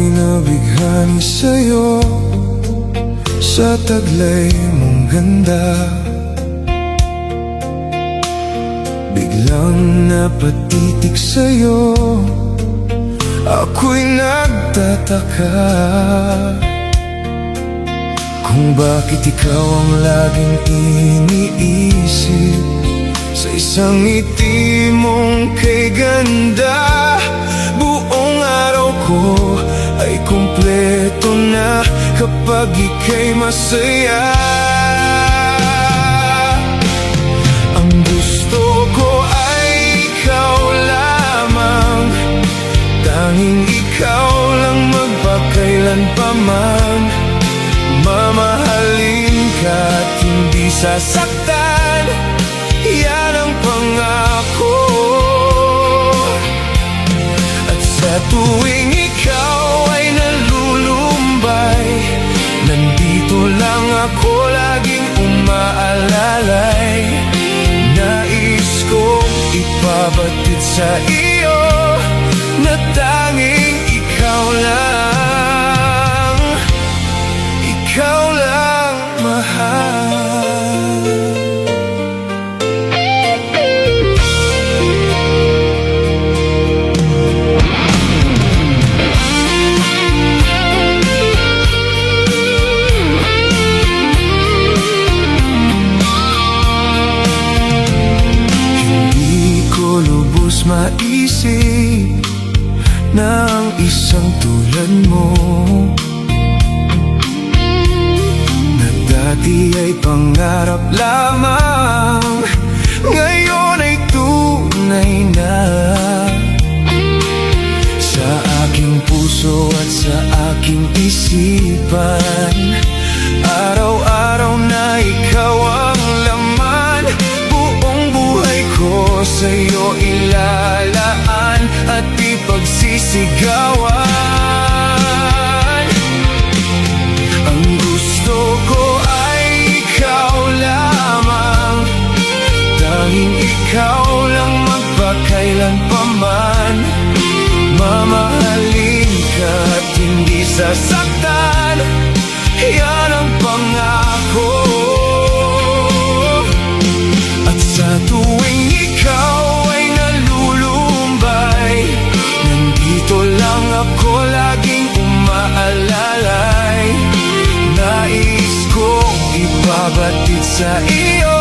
Nabighani sa'yo sa taglay mong ganda. Biglang napatitig sa'yo, ako'y nagtataka kung bakit ikaw ang laging iniisip sa isang ngiti mong kay ganda. Buong araw ko ay kumpleto na kapag ika'y masaya. Ang gusto ko ay ikaw lamang, tanging ikaw lang magpakailanpaman. Mamahalin ka at hindi sasaktan, yan ang pangako. At sa tuwing ikaw ay nalulumbay, nandito lang ako laging umaalalay. Nais kong ipabatid sa iyo na tanging ikaw lang, ikaw lang mahal. Maisip na ang isang tulad mo na dati ay pangarap lamang, ngayon ay tunay na sa aking puso at sa aking isipan. Araw-araw na ikaw ang laman, buong buhay ko sa'yo ilalaan at ipagsisigawan. Ang gusto ko ay ikaw lamang, tanging ikaw lang magpakailanpaman. Mamahalin ka at hindi sasaktan, yan ang pangako. At sa tuwing ikaw ay nalulumbay, nandito lang ako laging umaalalay. Nais kong ipabatid sa iyo